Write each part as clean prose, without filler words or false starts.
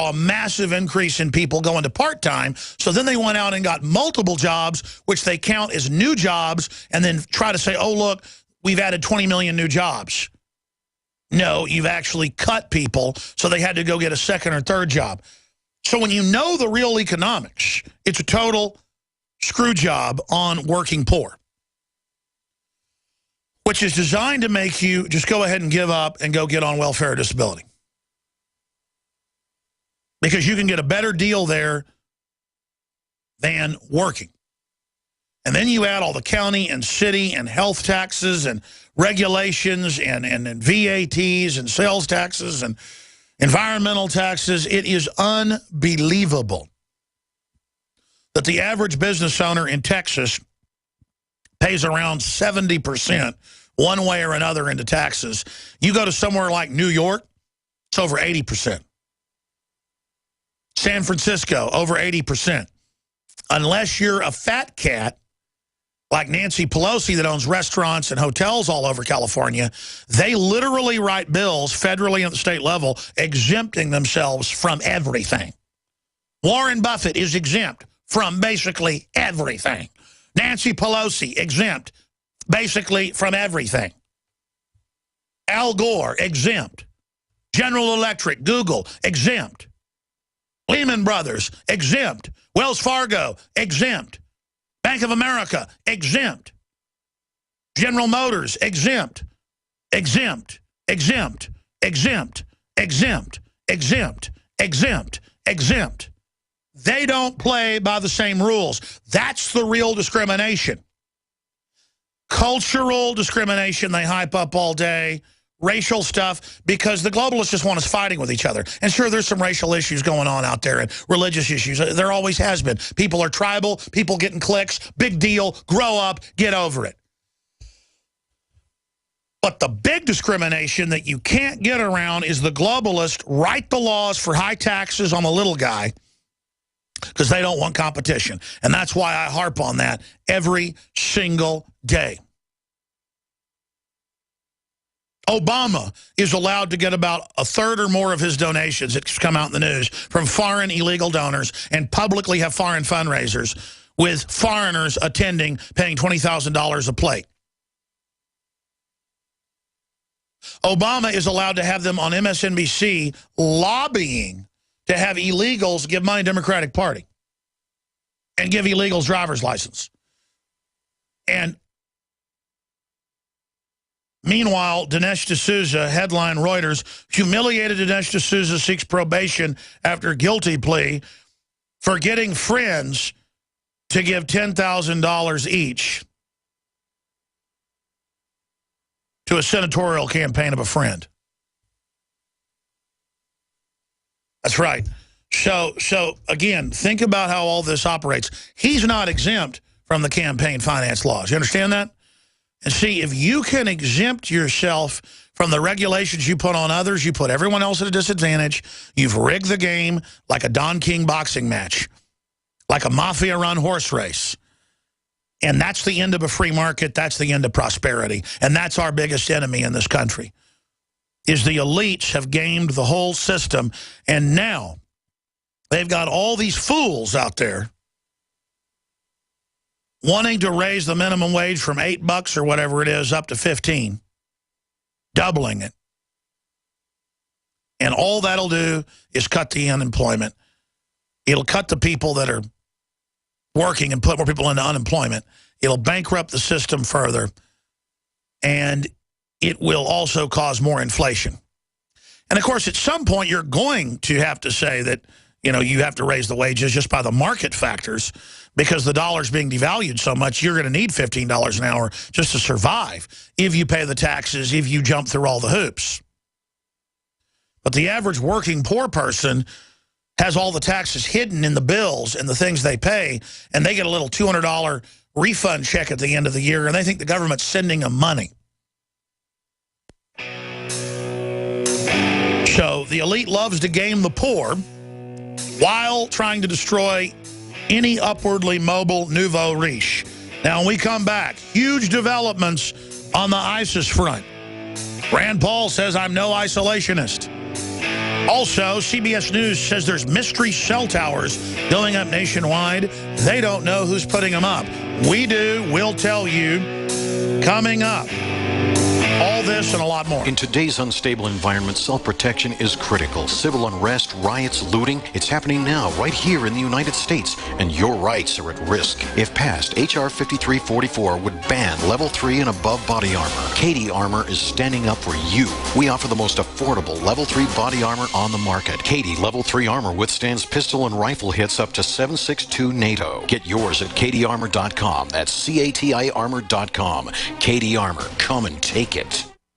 a massive increase in people going to part-time, so then they went out and got multiple jobs, which they count as new jobs, and then try to say, oh, look, we've added 20 million new jobs. No, you've actually cut people, so they had to go get a second or third job. So when you know the real economics, it's a total screw job on working poor, which is designed to make you just go ahead and give up and go get on welfare or disability. Because you can get a better deal there than working. And then you add all the county and city and health taxes and regulations and VATs and sales taxes and environmental taxes. It is unbelievable that the average business owner in Texas pays around 70% one way or another into taxes. You go to somewhere like New York, it's over 80%. San Francisco, over 80%. Unless you're a fat cat like Nancy Pelosi that owns restaurants and hotels all over California, they literally write bills federally and at the state level exempting themselves from everything. Warren Buffett is exempt from basically everything. Nancy Pelosi, exempt basically from everything. Al Gore, exempt. General Electric, Google, exempt. Lehman Brothers, exempt. Wells Fargo, exempt. Bank of America, exempt. General Motors, exempt. Exempt, exempt, exempt, exempt, exempt, exempt, exempt. They don't play by the same rules. That's the real discrimination. Cultural discrimination, they hype up all day. Racial stuff, because the globalists just want us fighting with each other. And sure, there's some racial issues going on out there and religious issues. There always has been. People are tribal, people getting clicks, big deal, grow up, get over it. But the big discrimination that you can't get around is the globalists write the laws for high taxes on the little guy because they don't want competition. And that's why I harp on that every single day. Obama is allowed to get about a third or more of his donations that come out in the news from foreign illegal donors and publicly have foreign fundraisers with foreigners attending, paying $20,000 a plate. Obama is allowed to have them on MSNBC lobbying to have illegals give money to the Democratic Party and give illegals driver's license. And meanwhile, Dinesh D'Souza, headline Reuters, humiliated Dinesh D'Souza seeks probation after guilty plea for getting friends to give $10,000 each to a senatorial campaign of a friend. That's right. So again, think about how all this operates. He's not exempt from the campaign finance laws. You understand that? And see, if you can exempt yourself from the regulations you put on others, you put everyone else at a disadvantage. You've rigged the game like a Don King boxing match, like a mafia-run horse race. And that's the end of a free market. That's the end of prosperity. And that's our biggest enemy in this country, is the elites have gamed the whole system. And now they've got all these fools out there wanting to raise the minimum wage from $8 or whatever it is up to 15, doubling it. And all that'll do is cut the unemployment. It'll cut the people that are working and put more people into unemployment. It'll bankrupt the system further. And it will also cause more inflation. And of course, at some point, you're going to have to say that, you know, you have to raise the wages just by the market factors, because the dollar's being devalued so much, you're going to need $15 an hour just to survive if you pay the taxes, if you jump through all the hoops. But the average working poor person has all the taxes hidden in the bills and the things they pay, and they get a little $200 refund check at the end of the year, and they think the government's sending them money. So the elite loves to game the poor while trying to destroy any upwardly mobile nouveau riche. Now, when we come back, huge developments on the ISIS front. Rand Paul says, I'm no isolationist. Also, CBS News says there's mystery cell towers going up nationwide. They don't know who's putting them up. We do. We'll tell you. Coming up. All this and a lot more. In today's unstable environment, self-protection is critical. Civil unrest, riots, looting, it's happening now, right here in the United States, and your rights are at risk. If passed, H.R. 5344 would ban Level 3 and above body armor. Katie Armor is standing up for you. We offer the most affordable Level 3 body armor on the market. Katie Level 3 armor withstands pistol and rifle hits up to 7.62 NATO. Get yours at katiearmor.com. That's CATI armor.com. Katie Armor, come and take it.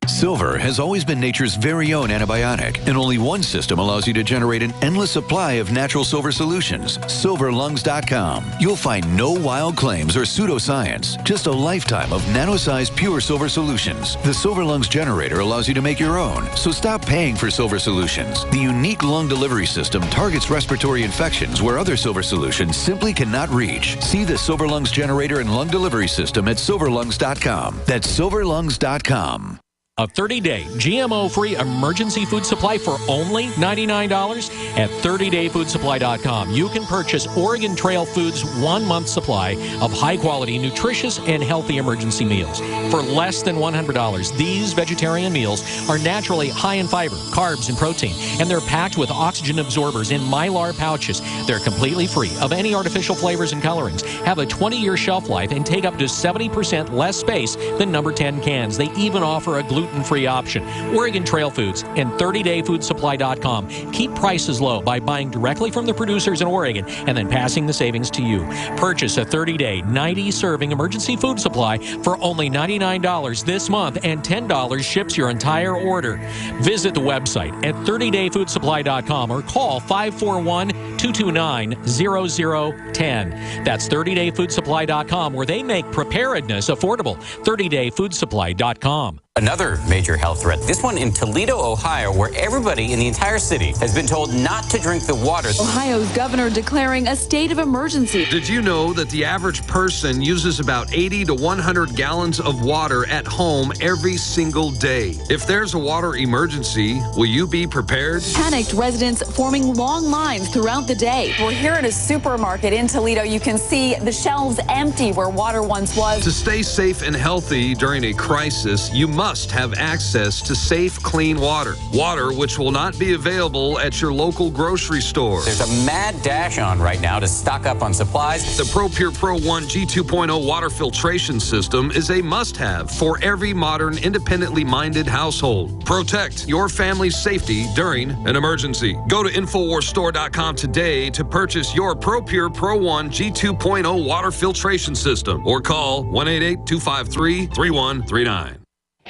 Silver has always been nature's very own antibiotic, and only one system allows you to generate an endless supply of natural silver solutions. Silverlungs.com. You'll find no wild claims or pseudoscience, just a lifetime of nano-sized pure silver solutions. The Silver Lungs generator allows you to make your own, so stop paying for silver solutions. The unique lung delivery system targets respiratory infections where other silver solutions simply cannot reach. See the Silver Lungs generator and lung delivery system at silverlungs.com. That's silverlungs.com. A 30-day GMO-free emergency food supply for only $99 at 30dayfoodsupply.com. You can purchase Oregon Trail Foods' 1-month supply of high-quality, nutritious, and healthy emergency meals. For less than $100, these vegetarian meals are naturally high in fiber, carbs, and protein, and they're packed with oxygen absorbers in Mylar pouches. They're completely free of any artificial flavors and colorings, have a 20-year shelf life, and take up to 70% less space than number 10 cans. They even offer a gluten-free option. Oregon Trail Foods and 30dayfoodsupply.com keep prices low by buying directly from the producers in Oregon and then passing the savings to you. Purchase a 30-day, 90-serving emergency food supply for only $99 this month, and $10 ships your entire order. Visit the website at 30dayfoodsupply.com or call 541-229-0010. That's 30dayfoodsupply.com, where they make preparedness affordable. 30dayfoodsupply.com. Another major health threat, this one in Toledo, Ohio, where everybody in the entire city has been told not to drink the water. Ohio's governor declaring a state of emergency. Did you know that the average person uses about 80 to 100 gallons of water at home every single day? If there's a water emergency, will you be prepared? Panicked residents forming long lines throughout the day. We're here at a supermarket in Toledo. You can see the shelves empty where water once was. To stay safe and healthy during a crisis, you must have access to safe, clean water. Water which will not be available at your local grocery store. There's a mad dash on right now to stock up on supplies. The ProPure Pro 1 G2.0 water filtration system is a must-have for every modern, independently minded household. Protect your family's safety during an emergency. Go to InfoWarsStore.com today to purchase your ProPure Pro 1 G2.0 water filtration system, or call 1-888-253-3139.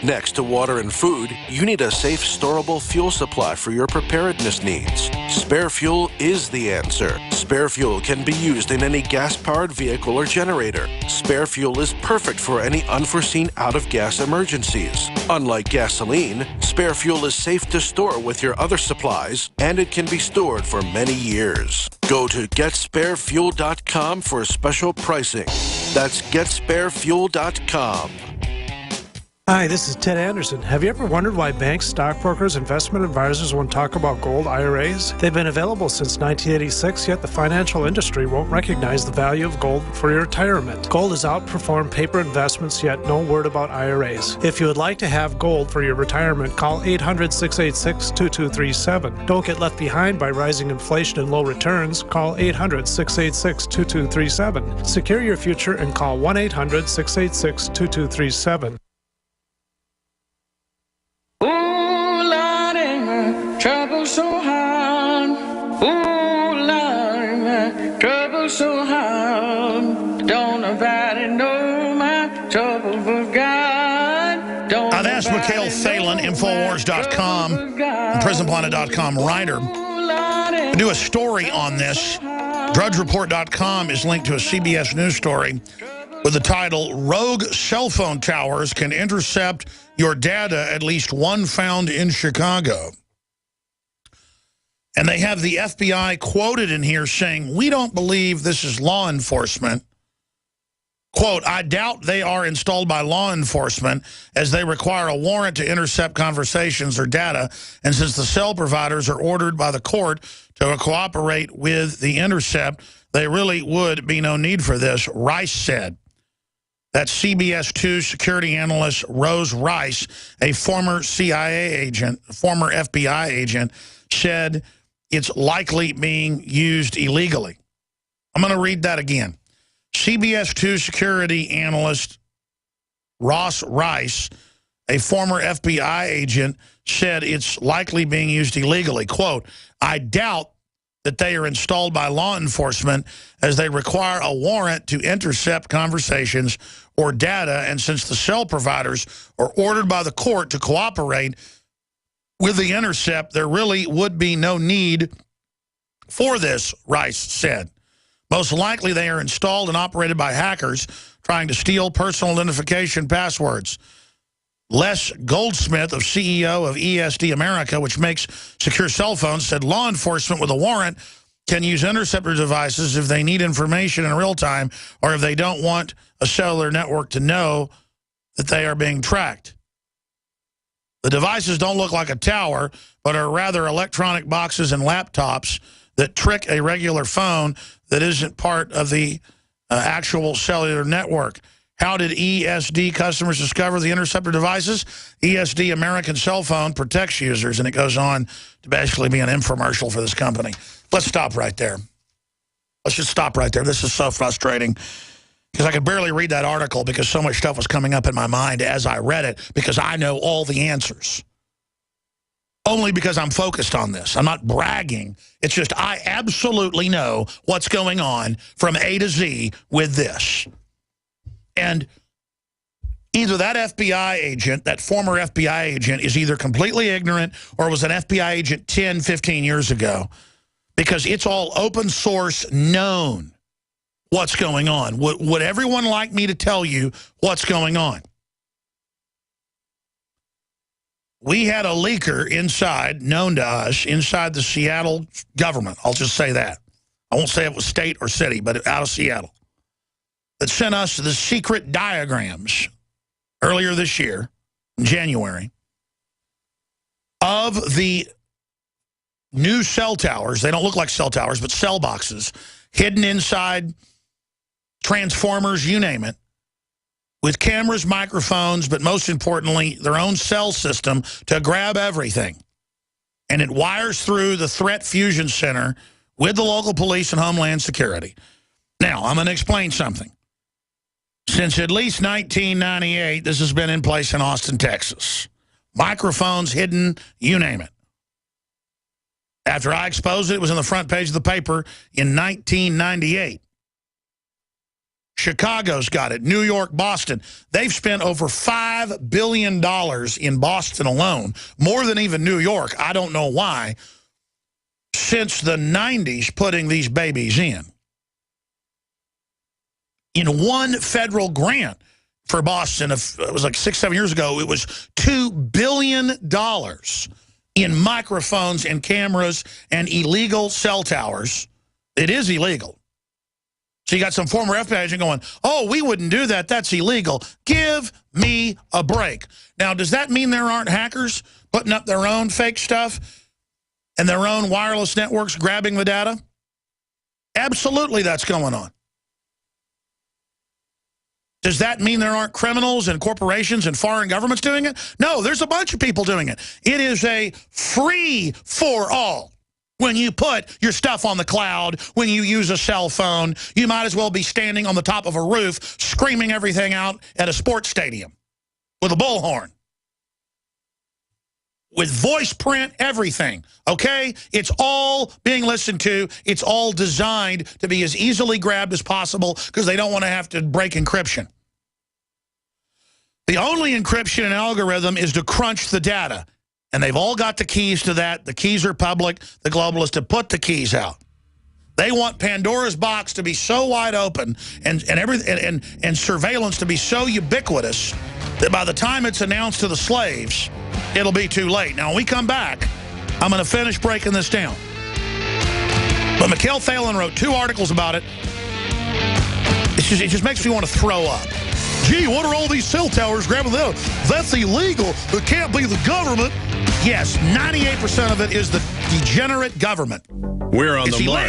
Next to water and food, you need a safe, storable fuel supply for your preparedness needs. Spare fuel is the answer. Spare fuel can be used in any gas-powered vehicle or generator. Spare fuel is perfect for any unforeseen out-of-gas emergencies. Unlike gasoline, spare fuel is safe to store with your other supplies, and it can be stored for many years. Go to GetSpareFuel.com for special pricing. That's GetSpareFuel.com. Hi, this is Ted Anderson. Have you ever wondered why banks, stockbrokers, investment advisors won't talk about gold IRAs? They've been available since 1986, yet the financial industry won't recognize the value of gold for your retirement. Gold has outperformed paper investments, yet no word about IRAs. If you would like to have gold for your retirement, call 800-686-2237. Don't get left behind by rising inflation and low returns. Call 800-686-2237. Secure your future and call 1-800-686-2237. Trouble so hard, ooh Lord, my trouble so hard. Don't nobody know my trouble but God. I've asked Mikhail Phelan, Infowars.com, and PrisonPlanet.com writer, to do a story on this. DrudgeReport.com is linked to a CBS News story with the title, "Rogue Cell Phone Towers Can Intercept Your Data, At Least One Found in Chicago." And they have the FBI quoted in here saying, "We don't believe this is law enforcement." Quote, I doubt they are installed by law enforcement as they require a warrant to intercept conversations or data. And since the cell providers are ordered by the court to cooperate with the intercept, there really would be no need for this, Rice said. That's CBS 2 security analyst Rose Rice, a former CIA agent, former FBI agent, said it's likely being used illegally. I'm going to read that again. CBS 2 security analyst Ross Rice, a former FBI agent, said it's likely being used illegally. Quote, I doubt that they are installed by law enforcement as they require a warrant to intercept conversations or data, and since the cell providers are ordered by the court to cooperate with the intercept, there really would be no need for this, Rice said. Most likely they are installed and operated by hackers trying to steal personal identification passwords. Les Goldsmith, of CEO of ESD America, which makes secure cell phones, said law enforcement with a warrant can use interceptor devices if they need information in real time or if they don't want a cellular network to know that they are being tracked. The devices don't look like a tower, but are rather electronic boxes and laptops that trick a regular phone that isn't part of the actual cellular network. How did ESD customers discover the interceptor devices? ESD American Cell Phone protects users, and it goes on to basically be an infomercial for this company. Let's stop right there. Let's just stop right there. This is so frustrating because I could barely read that article because so much stuff was coming up in my mind as I read it because I know all the answers. Only because I'm focused on this. I'm not bragging. It's just I absolutely know what's going on from A to Z with this. And either that FBI agent, that former FBI agent, is either completely ignorant or was an FBI agent 10, 15 years ago, because it's all open source known what's going on. Would everyone like me to tell you what's going on? We had a leaker inside, known to us, inside the Seattle government. I'll just say that. I won't say it was state or city, but out of Seattle, that sent us the secret diagrams earlier this year, in January, of the new cell towers. They don't look like cell towers, but cell boxes, hidden inside transformers, you name it, with cameras, microphones, but most importantly, their own cell system to grab everything. And it wires through the Threat Fusion Center with the local police and Homeland Security. Now, I'm going to explain something. Since at least 1998, this has been in place in Austin, Texas. Microphones hidden, you name it. After I exposed it, it was on the front page of the paper in 1998. Chicago's got it. New York, Boston. They've spent over $5 billion in Boston alone, more than even New York. I don't know why, since the 90s, putting these babies in. In one federal grant for Boston, it was like 6-7 years ago, it was $2 billion in microphones and cameras and illegal cell towers. It is illegal. So you got some former FBI agent going, oh, we wouldn't do that. That's illegal. Give me a break. Now, does that mean there aren't hackers putting up their own fake stuff and their own wireless networks grabbing the data? Absolutely, that's going on. Does that mean there aren't criminals and corporations and foreign governments doing it? No, there's a bunch of people doing it. It is a free-for-all. When you put your stuff on the cloud, when you use a cell phone, you might as well be standing on the top of a roof screaming everything out at a sports stadium with a bullhorn. With voice print, everything, okay? It's all being listened to. It's all designed to be as easily grabbed as possible because they don't want to have to break encryption. The only encryption and algorithm is to crunch the data. And they've all got the keys to that. The keys are public. The globalists have put the keys out. They want Pandora's box to be so wide open and surveillance to be so ubiquitous that by the time it's announced to the slaves, it'll be too late. Now, when we come back, I'm going to finish breaking this down. But Mikhail Thalen wrote 2 articles about it. It just makes me want to throw up. Gee, what are all these cell towers grabbing them? That's illegal. It can't be the government. Yes, 98% of it is the degenerate government. We're on the mark.